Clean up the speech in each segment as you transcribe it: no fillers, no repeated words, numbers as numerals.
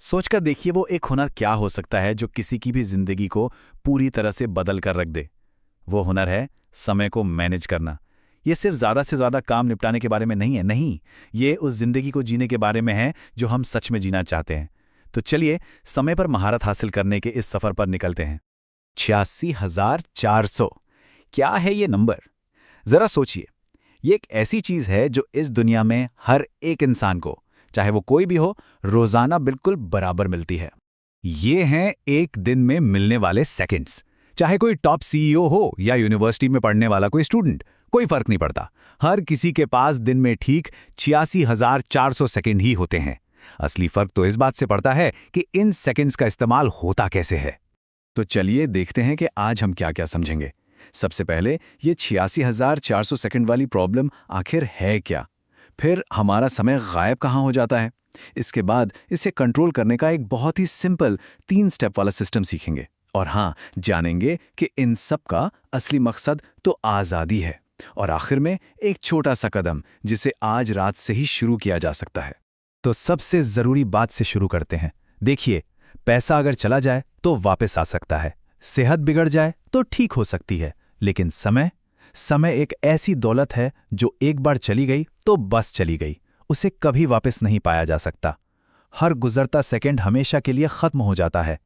सोचकर देखिए वो एक हुनर क्या हो सकता है जो किसी की भी जिंदगी को पूरी तरह से बदल कर रख दे। वो हुनर है समय को मैनेज करना। ये सिर्फ ज़्यादा से ज़्यादा काम निपटाने के बारे में नहीं है, नहीं, ये उस जिंदगी को जीने के बारे में है जो हम सच में जीना चाहते हैं। तो चलिए समय पर महारत हासिल करने के इस सफ़र पर निकलते हैं। 86,400 क्या है ये नंबर? ज़रा सोचिए। ये एक ऐसी चीज़ है जो इस दुनिया में हर एक इंसान को, चाहे वो कोई भी हो, रोज़ाना बिल्कुल बराबर मिलती है। ये हैं एक दिन में मिलने वाले सेकंड्स। चाहे कोई टॉप सीईओ हो या यूनिवर्सिटी में पढ़ने वाला कोई स्टूडेंट, कोई फर्क नहीं पड़ता। हर किसी के पास दिन में ठीक 86,400 सेकंड ही होते हैं। असली फर्क तो इस बात से पड़ता है कि इन सेकंड्स का इस्तेमाल होता कैसे है। तो चलिए देखते हैं कि आज हम क्या क्या समझेंगे। सबसे पहले ये 86,400 सेकंड वाली प्रॉब्लम आखिर है क्या? फिर हमारा समय गायब कहाँ हो जाता है? इसके बाद इसे कंट्रोल करने का एक बहुत ही सिंपल 3 स्टेप वाला सिस्टम सीखेंगे। और हाँ, जानेंगे कि इन सब का असली मकसद तो आज़ादी है। और आखिर में एक छोटा सा कदम जिसे आज रात से ही शुरू किया जा सकता है। तो सबसे ज़रूरी बात से शुरू करते हैं। देखिए, पैसा अगर चला जाए तो वापस आ सकता है, सेहत बिगड़ जाए तो ठीक हो सकती है, लेकिन समय एक ऐसी दौलत है जो एक बार चली गई तो बस चली गई, उसे कभी वापस नहीं पाया जा सकता। हर गुजरता सेकंड हमेशा के लिए खत्म हो जाता है।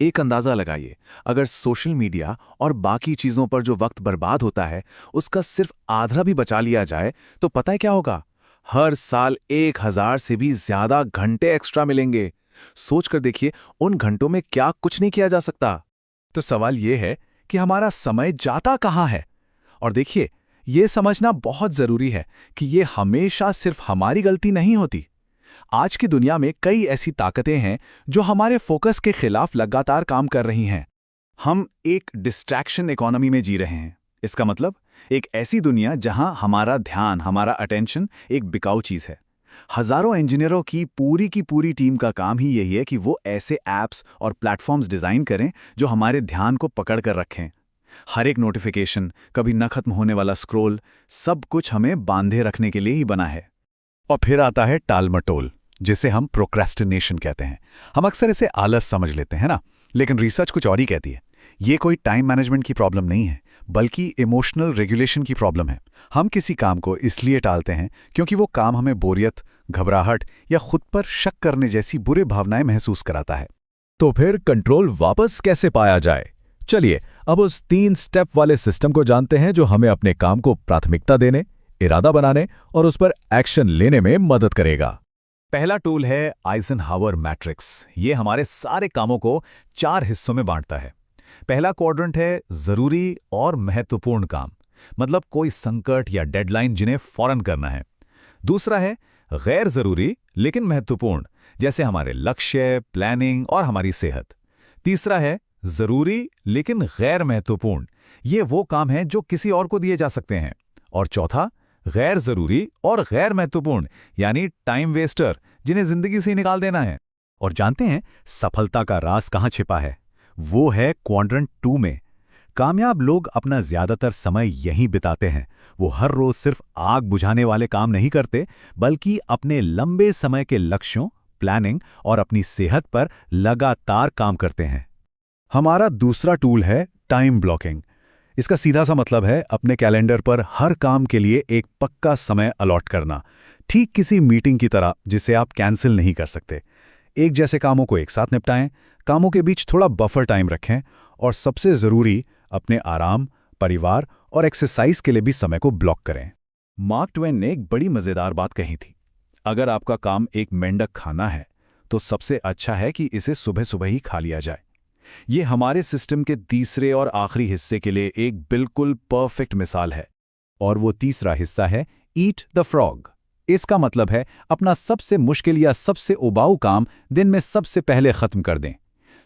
एक अंदाजा लगाइए, अगर सोशल मीडिया और बाकी चीजों पर जो वक्त बर्बाद होता है उसका सिर्फ आधा भी बचा लिया जाए तो पता है क्या होगा? हर साल 1,000 से भी ज्यादा घंटे एक्स्ट्रा मिलेंगे। सोच कर देखिए, उन घंटों में क्या कुछ नहीं किया जा सकता। तो सवाल यह है कि हमारा समय जाता कहाँ है? और देखिए, ये समझना बहुत जरूरी है कि ये हमेशा सिर्फ हमारी गलती नहीं होती। आज की दुनिया में कई ऐसी ताकतें हैं जो हमारे फोकस के खिलाफ लगातार काम कर रही हैं। हम एक डिस्ट्रैक्शन इकोनॉमी में जी रहे हैं। इसका मतलब एक ऐसी दुनिया जहां हमारा ध्यान, हमारा अटेंशन एक बिकाऊ चीज है। हजारों इंजीनियरों की पूरी टीम का काम ही यही है कि वो ऐसे ऐप्स और प्लेटफॉर्म्स डिजाइन करें जो हमारे ध्यान को पकड़ कर रखें। हर एक नोटिफिकेशन, कभी न खत्म होने वाला स्क्रॉल, सब कुछ हमें बांधे रखने के लिए ही बना है। और फिर आता है टालमटोल, जिसे हम प्रोक्रेस्टिनेशन कहते हैं। हम अक्सर इसे आलस समझ लेते हैं ना, लेकिन रिसर्च कुछ और ही कहती है। ये कोई टाइम मैनेजमेंट की प्रॉब्लम नहीं है, बल्कि इमोशनल रेगुलेशन की प्रॉब्लम है। हम किसी काम को इसलिए टालते हैं क्योंकि वो काम हमें बोरियत, घबराहट या खुद पर शक करने जैसी बुरी भावनाएं महसूस कराता है। तो फिर कंट्रोल वापस कैसे पाया जाए? चलिए अब उस 3 स्टेप वाले सिस्टम को जानते हैं जो हमें अपने काम को प्राथमिकता देने, इरादा बनाने और उस पर एक्शन लेने में मदद करेगा। पहला टूल है आइजनहावर मैट्रिक्स। ये हमारे सारे कामों को 4 हिस्सों में बांटता है। पहला क्वाड्रेंट है जरूरी और महत्वपूर्ण काम, मतलब कोई संकट या डेडलाइन जिन्हें फौरन करना है। दूसरा है गैर जरूरी लेकिन महत्वपूर्ण, जैसे हमारे लक्ष्य, प्लानिंग और हमारी सेहत। तीसरा है जरूरी लेकिन गैर महत्वपूर्ण, ये वो काम हैं जो किसी और को दिए जा सकते हैं। और चौथा गैर जरूरी और गैर महत्वपूर्ण, यानी टाइम वेस्टर, जिन्हें जिंदगी से ही निकाल देना है। और जानते हैं सफलता का राज कहां छिपा है? वो है क्वाड्रेंट 2 में। कामयाब लोग अपना ज्यादातर समय यहीं बिताते हैं। वो हर रोज सिर्फ आग बुझाने वाले काम नहीं करते, बल्कि अपने लंबे समय के लक्ष्यों, प्लानिंग और अपनी सेहत पर लगातार काम करते हैं। हमारा दूसरा टूल है टाइम ब्लॉकिंग। इसका सीधा सा मतलब है अपने कैलेंडर पर हर काम के लिए एक पक्का समय अलॉट करना, ठीक किसी मीटिंग की तरह जिसे आप कैंसिल नहीं कर सकते। एक जैसे कामों को एक साथ निपटाएं, कामों के बीच थोड़ा बफर टाइम रखें और सबसे जरूरी, अपने आराम, परिवार और एक्सरसाइज के लिए भी समय को ब्लॉक करें। मार्क ट्वेन ने एक बड़ी मजेदार बात कही थी, अगर आपका काम एक मेंढक खाना है तो सबसे अच्छा है कि इसे सुबह सुबह ही खा लिया जाए। ये हमारे सिस्टम के तीसरे और आखिरी हिस्से के लिए एक बिल्कुल परफेक्ट मिसाल है। और वो तीसरा हिस्सा है ईट द फ्रॉग। इसका मतलब है अपना सबसे मुश्किल या सबसे उबाऊ काम दिन में सबसे पहले खत्म कर दें।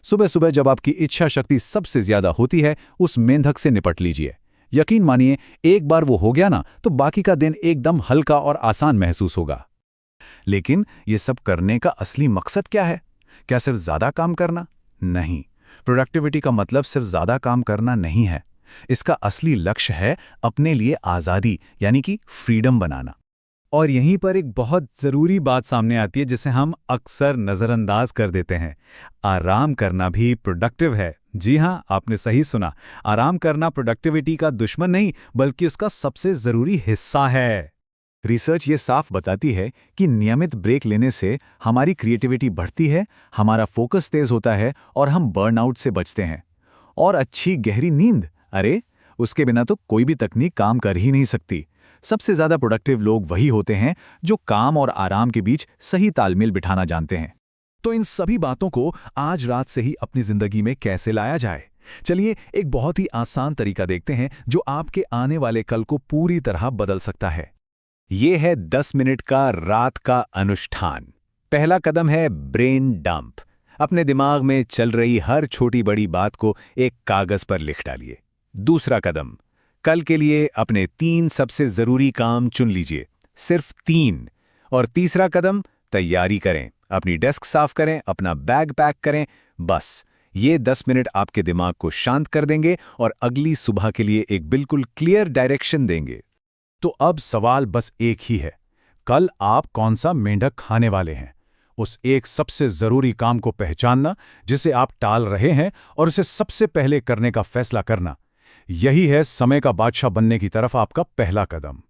सुबह सुबह जब आपकी इच्छा शक्ति सबसे ज्यादा होती है, उस मेंढक से निपट लीजिए। यकीन मानिए, एक बार वो हो गया ना तो बाकी का दिन एकदम हल्का और आसान महसूस होगा। लेकिन ये सब करने का असली मकसद क्या है? क्या सिर्फ ज्यादा काम करना? नहीं, प्रोडक्टिविटी का मतलब सिर्फ ज्यादा काम करना नहीं है। इसका असली लक्ष्य है अपने लिए आजादी, यानी कि फ्रीडम बनाना। और यहीं पर एक बहुत ज़रूरी बात सामने आती है जिसे हम अक्सर नज़रअंदाज कर देते हैं। आराम करना भी प्रोडक्टिव है। जी हाँ, आपने सही सुना। आराम करना प्रोडक्टिविटी का दुश्मन नहीं, बल्कि उसका सबसे ज़रूरी हिस्सा है। रिसर्च ये साफ बताती है कि नियमित ब्रेक लेने से हमारी क्रिएटिविटी बढ़ती है, हमारा फोकस तेज होता है और हम बर्नआउट से बचते हैं। और अच्छी गहरी नींद, अरे उसके बिना तो कोई भी तकनीक काम कर ही नहीं सकती। सबसे ज़्यादा प्रोडक्टिव लोग वही होते हैं जो काम और आराम के बीच सही तालमेल बिठाना जानते हैं। तो इन सभी बातों को आज रात से ही अपनी ज़िंदगी में कैसे लाया जाए? चलिए एक बहुत ही आसान तरीका देखते हैं जो आपके आने वाले कल को पूरी तरह बदल सकता है। ये है 10 मिनट का रात का अनुष्ठान। पहला कदम है ब्रेन डंप। अपने दिमाग में चल रही हर छोटी बड़ी बात को एक कागज पर लिख डालिए। दूसरा कदम, कल के लिए अपने 3 सबसे जरूरी काम चुन लीजिए, सिर्फ 3। और तीसरा कदम, तैयारी करें, अपनी डेस्क साफ करें, अपना बैग पैक करें। बस ये 10 मिनट आपके दिमाग को शांत कर देंगे और अगली सुबह के लिए एक बिल्कुल क्लियर डायरेक्शन देंगे। तो अब सवाल बस एक ही है, कल आप कौन सा मेंढक खाने वाले हैं? उस एक सबसे जरूरी काम को पहचानना जिसे आप टाल रहे हैं और उसे सबसे पहले करने का फैसला करना, यही है समय का बादशाह बनने की तरफ आपका पहला कदम।